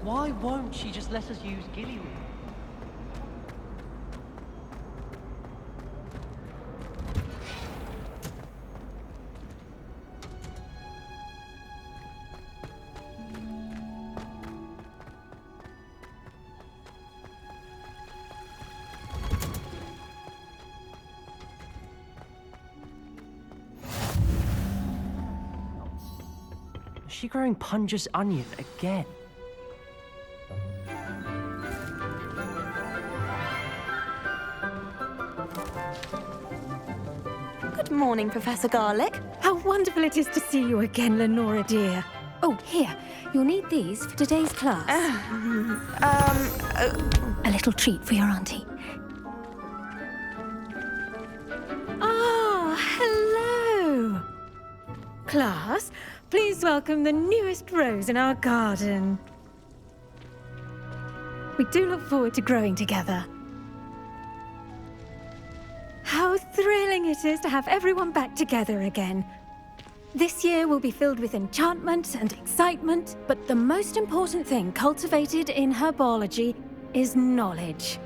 Why won't she just let us use ghillie room? Is she growing Punja's onion again? Good morning, Professor Garlick. How wonderful it is to see you again, Lenora dear. Oh, here, you'll need these for today's class. A little treat for your auntie. Ah, hello. Class, please welcome the newest rose in our garden. We do look forward to growing together. How thrilling it is to have everyone back together again. This year will be filled with enchantment and excitement, but the most important thing cultivated in herbology is knowledge.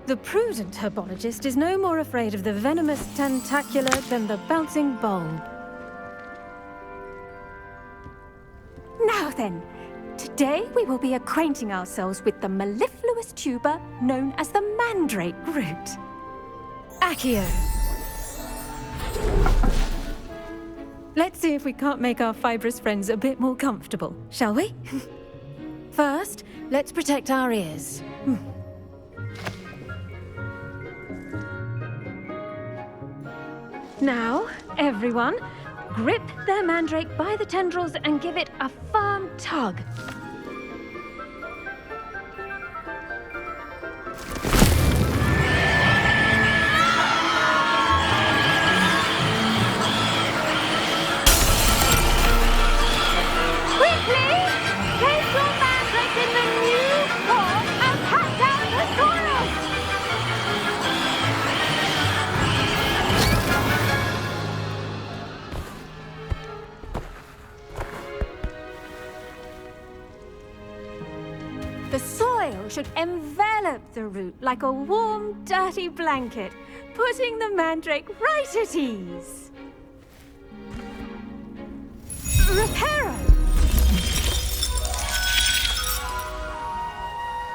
The prudent herbologist is no more afraid of the venomous tentacular than the bouncing bulb. Now then, today we will be acquainting ourselves with the mellifluous tuber known as the mandrake root. Accio. Let's see if we can't make our fibrous friends a bit more comfortable, shall we? First, let's protect our ears. Now, everyone, grip their mandrake by the tendrils and give it a firm tug. The soil should envelop the root like a warm, dirty blanket, putting the mandrake right at ease. Reparo!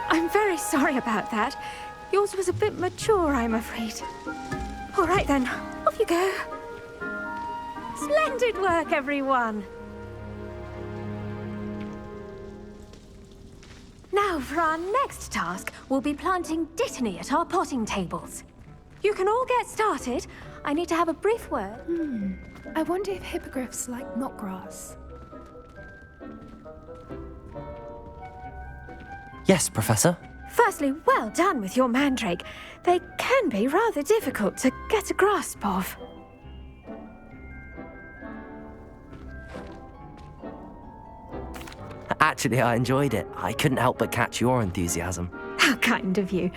I'm very sorry about that. Yours was a bit mature, I'm afraid. All right then, off you go. Splendid work, everyone! Now, for our next task, we'll be planting dittany at our potting tables. You can all get started. I need to have a brief word. I wonder if hippogriffs like knotgrass. Yes, Professor. Firstly, well done with your mandrake. They can be rather difficult to get a grasp of. Actually, I enjoyed it. I couldn't help but catch your enthusiasm. How kind of you.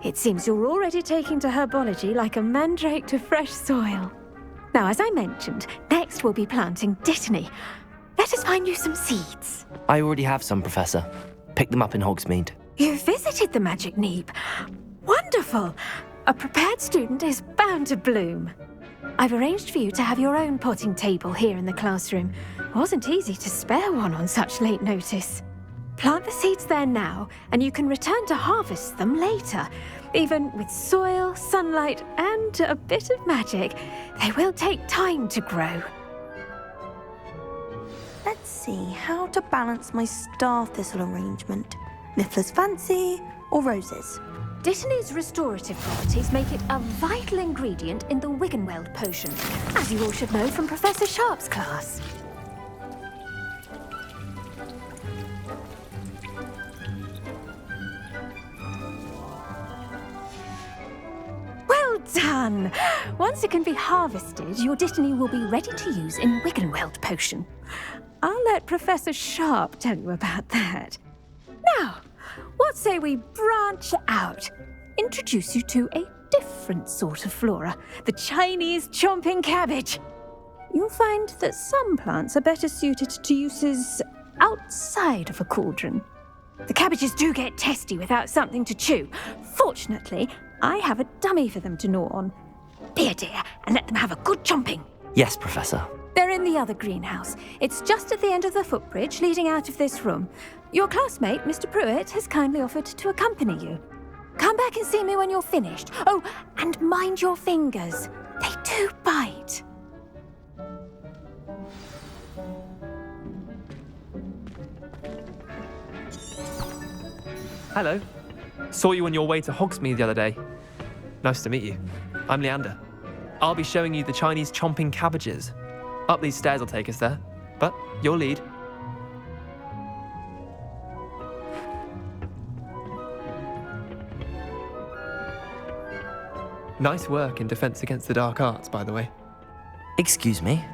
It seems you're already taking to herbology like a mandrake to fresh soil. Now, as I mentioned, next we'll be planting dittany. Let us find you some seeds. I already have some, Professor. Picked them up in Hogsmeade. You visited the Magic Neep. Wonderful! A prepared student is bound to bloom. I've arranged for you to have your own potting table here in the classroom. Wasn't easy to spare one on such late notice. Plant the seeds there now, and you can return to harvest them later. Even with soil, sunlight, and a bit of magic, they will take time to grow. Let's see how to balance my star thistle arrangement. Niffler's fancy or roses? Dittany's restorative properties make it a vital ingredient in the Wiggenweld potion, as you all should know from Professor Sharp's class. Well done! Once it can be harvested, your dittany will be ready to use in Wiggenweld potion. I'll let Professor Sharp tell you about that. Now, what say we branch out? Introduce you to a different sort of flora, the Chinese chomping cabbage. You'll find that some plants are better suited to uses outside of a cauldron. The cabbages do get testy without something to chew. Fortunately, I have a dummy for them to gnaw on. Be a dear and let them have a good chomping. Yes, Professor. They're in the other greenhouse. It's just at the end of the footbridge leading out of this room. Your classmate, Mr. Pruitt, has kindly offered to accompany you. Come back and see me when you're finished. Oh, and mind your fingers. They do bite. Hello. Saw you on your way to Hogsmeade the other day. Nice to meet you. I'm Leander. I'll be showing you the Chinese chomping cabbages. Up these stairs will take us there, but you'll lead. Nice work in Defense Against the Dark Arts, by the way. Excuse me?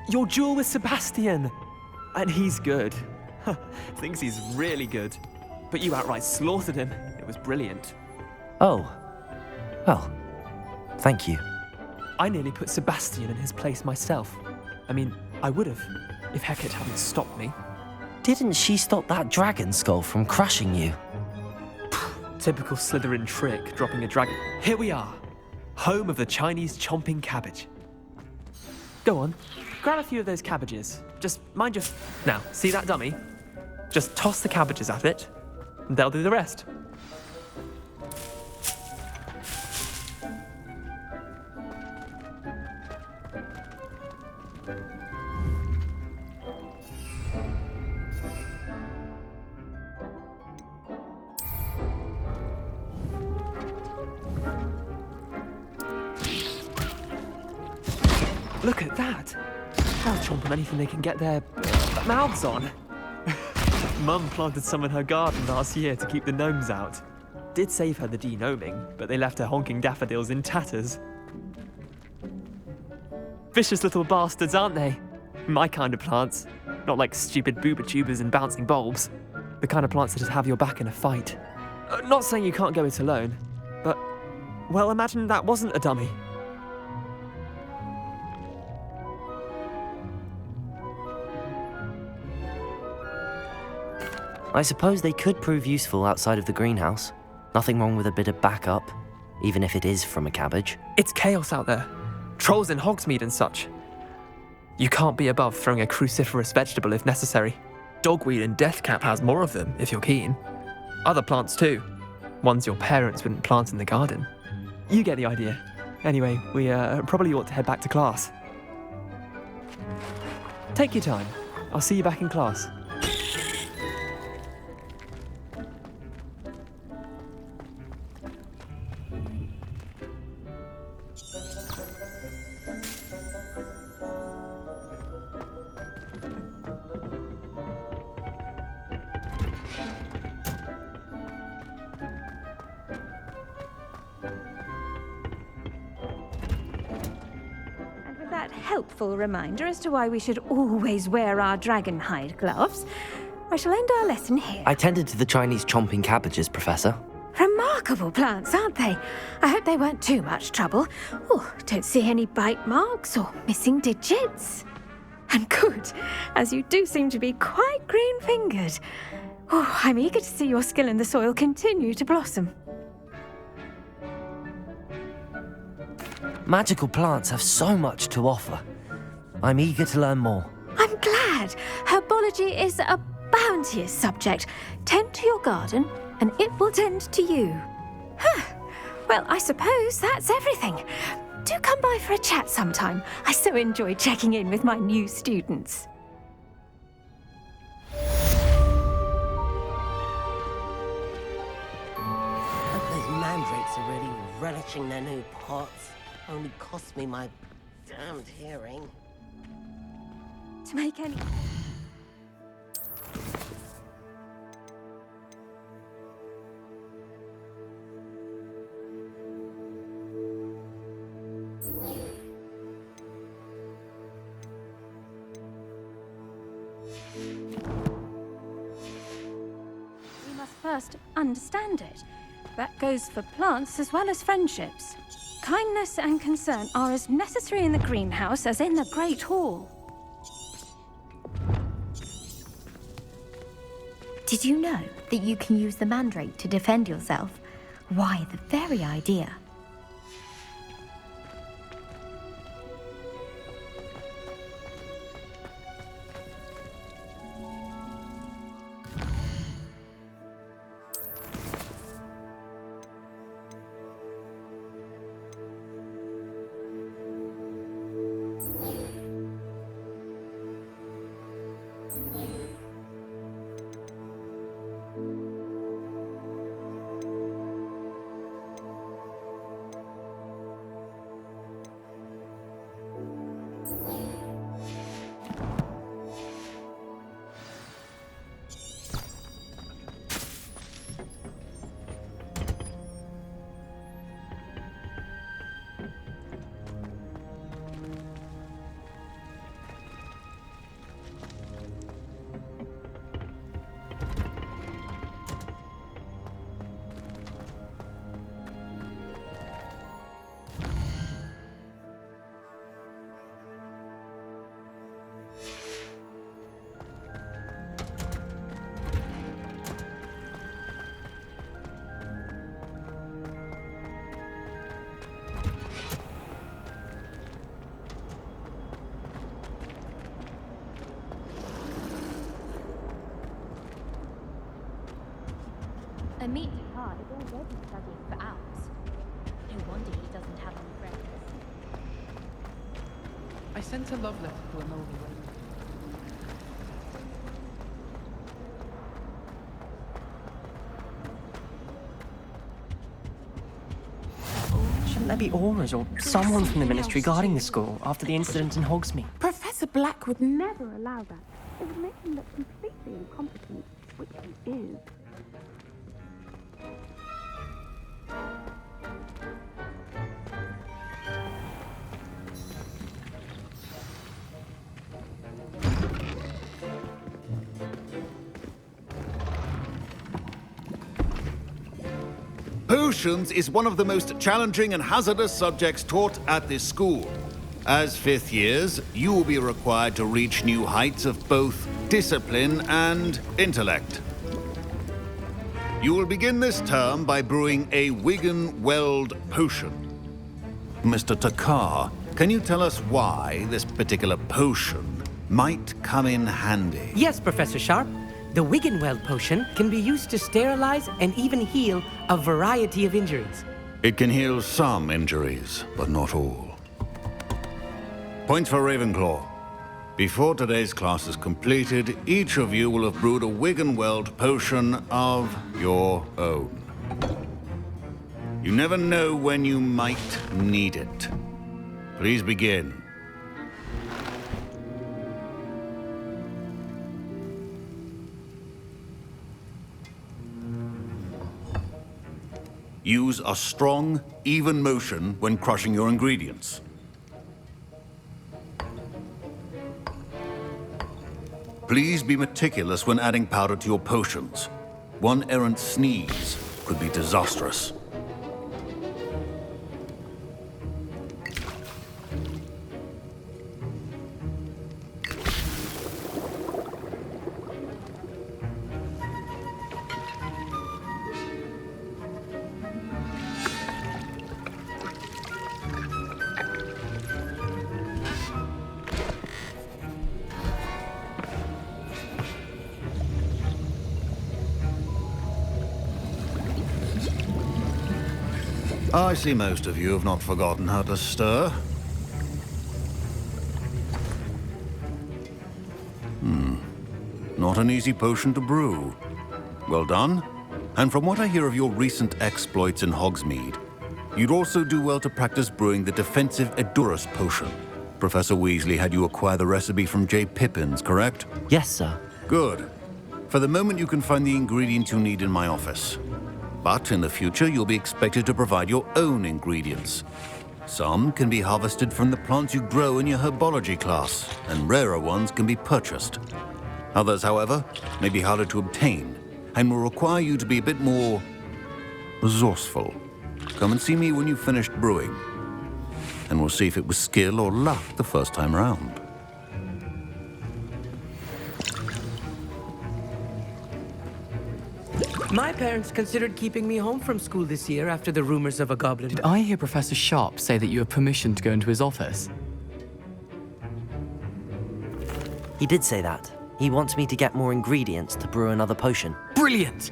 Your duel with Sebastian! And he's good. Thinks he's really good. But you outright slaughtered him. It was brilliant. Oh. Well, thank you. I nearly put Sebastian in his place myself. I mean, I would have, if Hecate hadn't stopped me. Didn't she stop that dragon skull from crushing you? Typical Slytherin trick, dropping a dragon. Here we are, home of the Chinese chomping cabbage. Go on, grab a few of those cabbages. Just mind your... Now, see that dummy? Just toss the cabbages at it, and they'll do the rest. Look at that! They'll chomp on anything they can get their mouths on. Mum planted some in her garden last year to keep the gnomes out. Did save her the de-gnoming, but they left her honking daffodils in tatters. Vicious little bastards, aren't they? My kind of plants. Not like stupid booba tubers and bouncing bulbs. The kind of plants that just have your back in a fight. Not saying you can't go it alone, but... Well, imagine that wasn't a dummy. I suppose they could prove useful outside of the greenhouse. Nothing wrong with a bit of backup, even if it is from a cabbage. It's chaos out there. Trolls in Hogsmeade and such. You can't be above throwing a cruciferous vegetable if necessary. Dogweed and deathcap has more of them, if you're keen. Other plants too. Ones your parents wouldn't plant in the garden. You get the idea. Anyway, we probably ought to head back to class. Take your time. I'll see you back in class. Helpful reminder as to why we should always wear our dragon hide gloves, I shall end our lesson here. I tended to the Chinese chomping cabbages, Professor. Remarkable plants, aren't they? I hope they weren't too much trouble. Oh, don't see any bite marks or missing digits. And good, as you do seem to be quite green-fingered. Oh, I'm eager to see your skill in the soil continue to blossom. Magical plants have so much to offer. I'm eager to learn more. I'm glad. Herbology is a bounteous subject. Tend to your garden, and it will tend to you. Well, I suppose that's everything. Do come by for a chat sometime. I so enjoy checking in with my new students. Those mandrakes are really relishing their new pots. Only cost me my damned hearing. To make any... We must first understand it. That goes for plants as well as friendships. Kindness and concern are as necessary in the greenhouse as in the Great Hall. Did you know that you can use the mandrake to defend yourself? Why, the very idea. A meat card is already studying for hours. No wonder he doesn't have any friends. I sent a love letter to a moldy woman. Shouldn't there be Aura's or someone from the Ministry guarding the school after the incident in Hogsmeade? Professor Black would never allow that. It would make him look completely incompetent, which he is. Potions is one of the most challenging and hazardous subjects taught at this school. As fifth years, you will be required to reach new heights of both discipline and intellect. You will begin this term by brewing a Wigan-Weld potion. Mr. Takar, can you tell us why this particular potion might come in handy? Yes, Professor Sharp. The Wigan-Weld potion can be used to sterilize and even heal a variety of injuries. It can heal some injuries, but not all. Points for Ravenclaw. Before today's class is completed, each of you will have brewed a Wigan-Weld potion of your own. You never know when you might need it. Please begin. Use a strong, even motion when crushing your ingredients. Please be meticulous when adding powder to your potions. One errant sneeze could be disastrous. I see most of you have not forgotten how to stir. Not an easy potion to brew. Well done. And from what I hear of your recent exploits in Hogsmeade, you'd also do well to practice brewing the defensive Edurus potion. Professor Weasley had you acquire the recipe from J. Pippins, correct? Yes, sir. Good. For the moment, you can find the ingredients you need in my office. But in the future, you'll be expected to provide your own ingredients. Some can be harvested from the plants you grow in your herbology class, and rarer ones can be purchased. Others, however, may be harder to obtain, and will require you to be a bit more resourceful. Come and see me when you've finished brewing, and we'll see if it was skill or luck the first time round. My parents considered keeping me home from school this year after the rumors of a goblin. Did I hear Professor Sharp say that you have permission to go into his office? He did say that. He wants me to get more ingredients to brew another potion. Brilliant!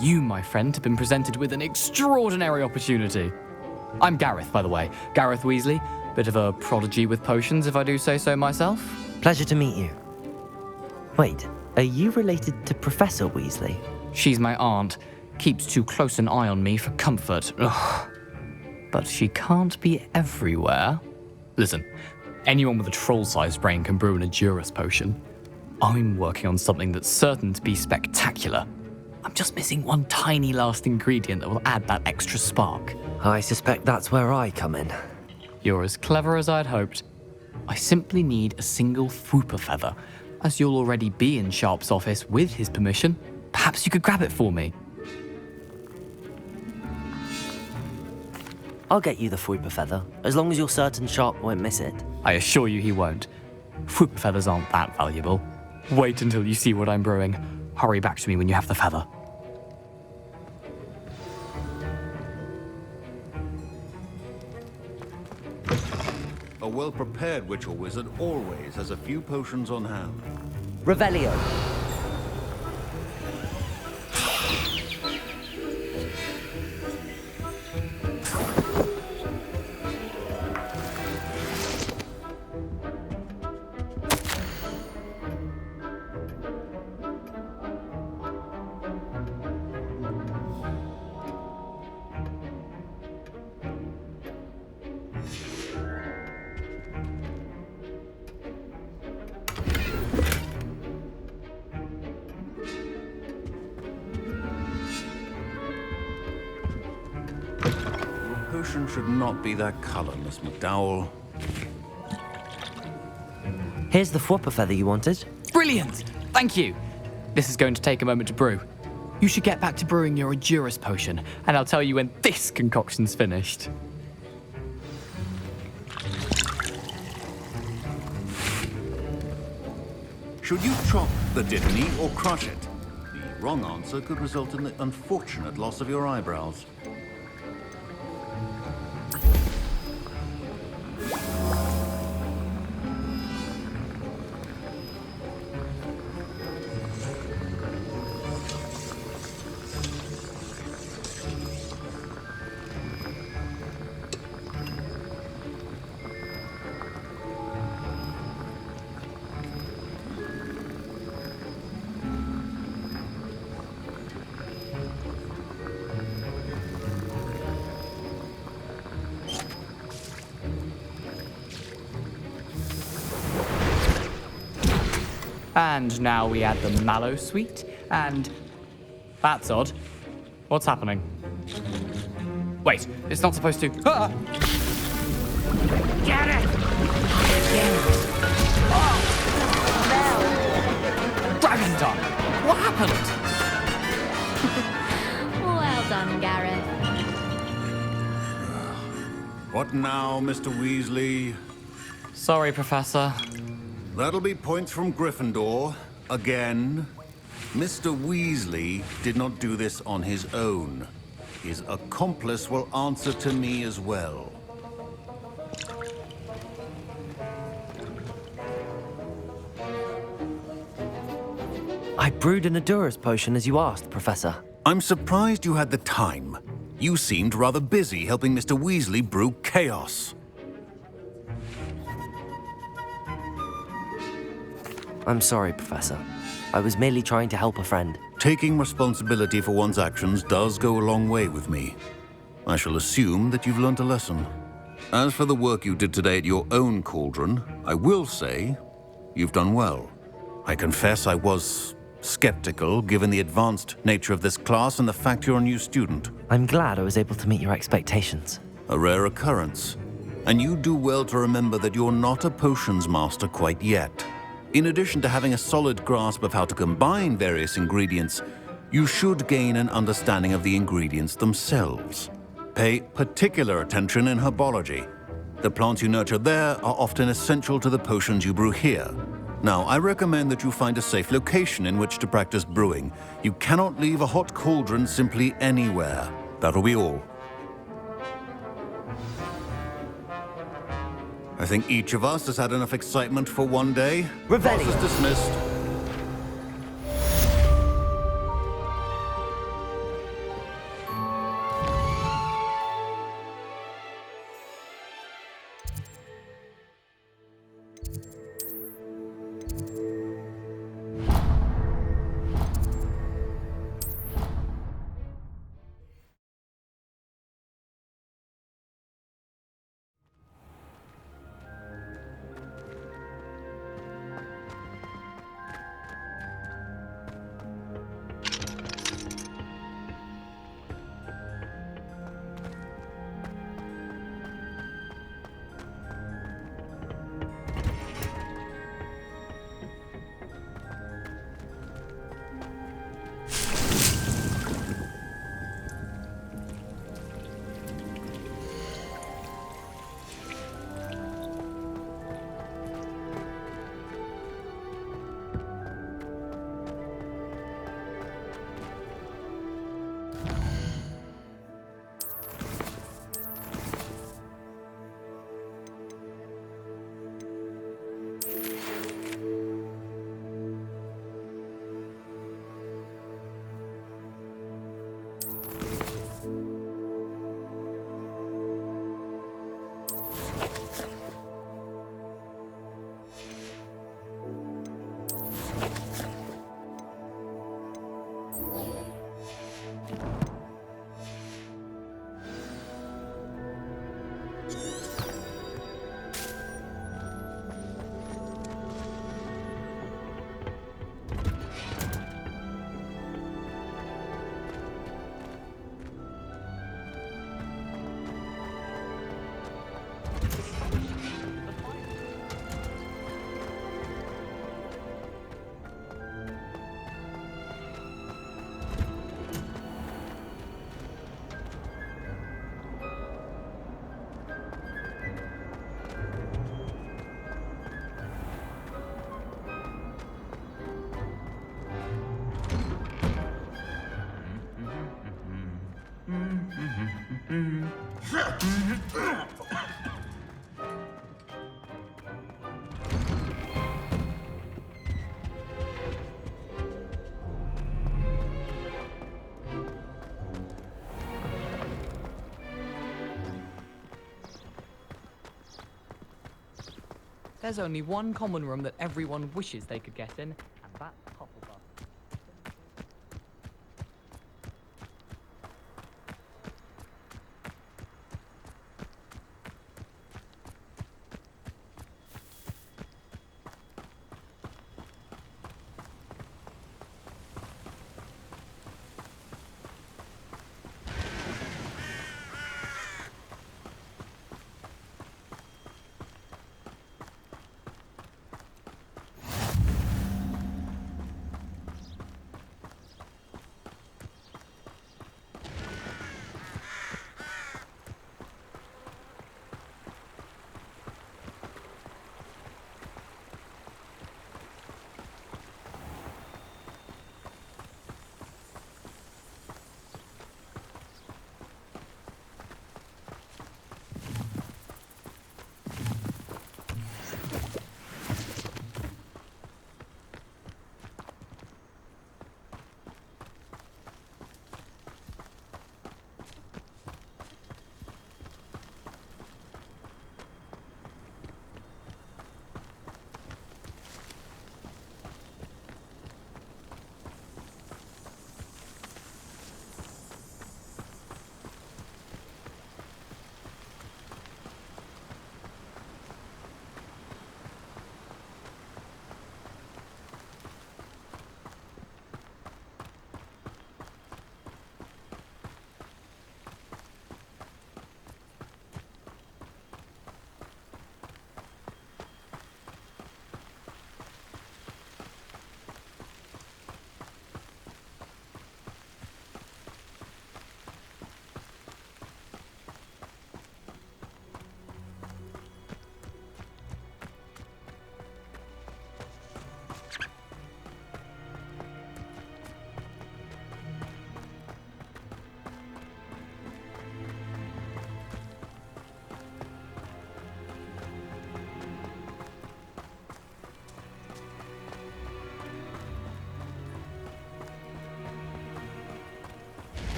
You, my friend, have been presented with an extraordinary opportunity. I'm Gareth, by the way. Gareth Weasley. Bit of a prodigy with potions, if I do say so myself. Pleasure to meet you. Wait, are you related to Professor Weasley? She's my aunt. Keeps too close an eye on me for comfort. Ugh. But she can't be everywhere. Listen, anyone with a troll-sized brain can brew an Edurus potion. I'm working on something that's certain to be spectacular. I'm just missing one tiny last ingredient that will add that extra spark. I suspect that's where I come in. You're as clever as I'd hoped. I simply need a single Fwooper feather. As you'll already be in Sharp's office with his permission, perhaps you could grab it for me. I'll get you the Fwooper feather, as long as you're certain Sharp won't miss it. I assure you he won't. Fwooper feathers aren't that valuable. Wait until you see what I'm brewing. Hurry back to me when you have the feather. A well-prepared witch or wizard always has a few potions on hand. Revelio. Potion should not be that color, Miss McDowell. Here's the Fwooper feather you wanted. Brilliant! Thank you. This is going to take a moment to brew. You should get back to brewing your Edurus potion, and I'll tell you when this concoction's finished. Should you chop the Dittany or crush it? The wrong answer could result in the unfortunate loss of your eyebrows. And now we add the mallow sweet, and... That's odd. What's happening? Wait, it's not supposed to... Ah! Get it! Dragon Done! What happened? Well done, Gareth. What now, Mr. Weasley? Sorry, Professor. That'll be points from Gryffindor. Again. Mr. Weasley did not do this on his own. His accomplice will answer to me as well. I brewed an Edurus potion as you asked, Professor. I'm surprised you had the time. You seemed rather busy helping Mr. Weasley brew chaos. I'm sorry, Professor. I was merely trying to help a friend. Taking responsibility for one's actions does go a long way with me. I shall assume that you've learnt a lesson. As for the work you did today at your own cauldron, I will say you've done well. I confess I was skeptical, given the advanced nature of this class and the fact you're a new student. I'm glad I was able to meet your expectations. A rare occurrence. And you do well to remember that you're not a potions master quite yet. In addition to having a solid grasp of how to combine various ingredients, you should gain an understanding of the ingredients themselves. Pay particular attention in herbology. The plants you nurture there are often essential to the potions you brew here. Now, I recommend that you find a safe location in which to practice brewing. You cannot leave a hot cauldron simply anywhere. That'll be all. I think each of us has had enough excitement for one day. Revelio. Class is dismissed. There's only one common room that everyone wishes they could get in, and that's Hufflepuff.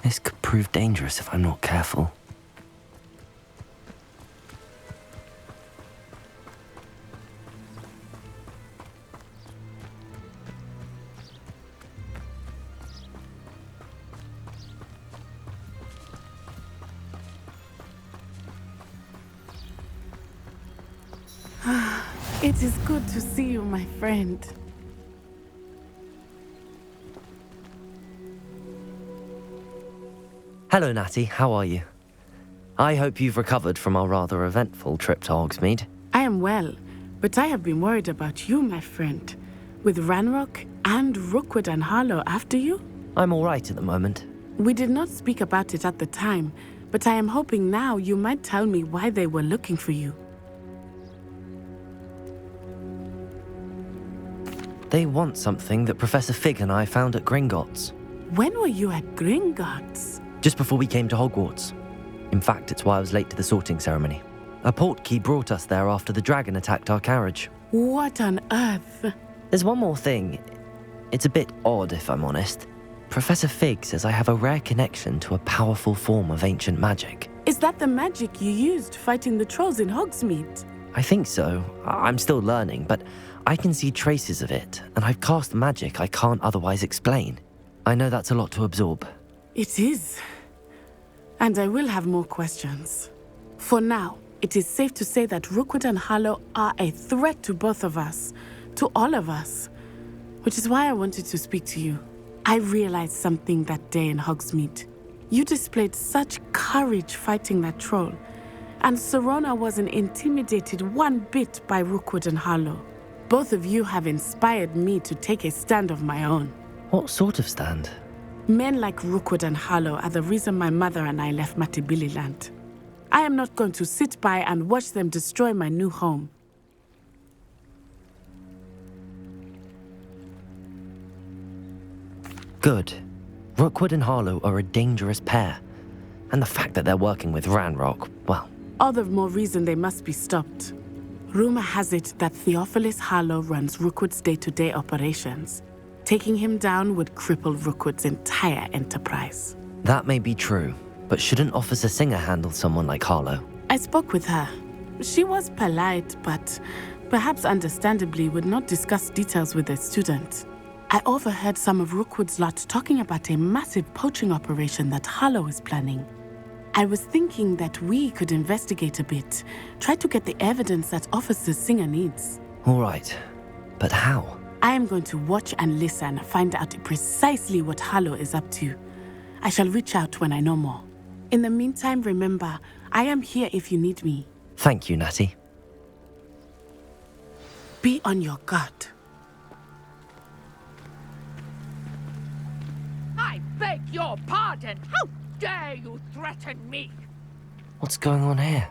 This could prove dangerous if I'm not careful. It is good to see you, my friend. Hello, Natty. How are you? I hope you've recovered from our rather eventful trip to Hogsmeade. I am well, but I have been worried about you, my friend. With Ranrock and Rookwood and Harlow after you? I'm all right at the moment. We did not speak about it at the time, but I am hoping now you might tell me why they were looking for you. They want something that Professor Fig and I found at Gringotts. When were you at Gringotts? Just before we came to Hogwarts. In fact, it's why I was late to the sorting ceremony. A portkey brought us there after the dragon attacked our carriage. What on earth? There's one more thing. It's a bit odd, if I'm honest. Professor Fig says I have a rare connection to a powerful form of ancient magic. Is that the magic you used fighting the trolls in Hogsmeade? I think so. I'm still learning, but I can see traces of it, and I've cast magic I can't otherwise explain. I know that's a lot to absorb. It is. And I will have more questions. For now, it is safe to say that Rookwood and Harlow are a threat to both of us, to all of us, which is why I wanted to speak to you. I realized something that day in Hogsmeade. You displayed such courage fighting that troll, and Serona wasn't intimidated one bit by Rookwood and Harlow. Both of you have inspired me to take a stand of my own. What sort of stand? Men like Rookwood and Harlow are the reason my mother and I left Matabeleland. I am not going to sit by and watch them destroy my new home. Good. Rookwood and Harlow are a dangerous pair. And the fact that they're working with Ranrock, well... All the more reason they must be stopped. Rumor has it that Theophilus Harlow runs Rookwood's day-to-day operations. Taking him down would cripple Rookwood's entire enterprise. That may be true, but shouldn't Officer Singer handle someone like Harlow? I spoke with her. She was polite, but perhaps understandably would not discuss details with a student. I overheard some of Rookwood's lot talking about a massive poaching operation that Harlow is planning. I was thinking that we could investigate a bit, try to get the evidence that Officer Singer needs. All right, but how? I am going to watch and listen, find out precisely what Harlow is up to. I shall reach out when I know more. In the meantime, remember, I am here if you need me. Thank you, Natty. Be on your guard. I beg your pardon! How dare you threaten me? What's going on here?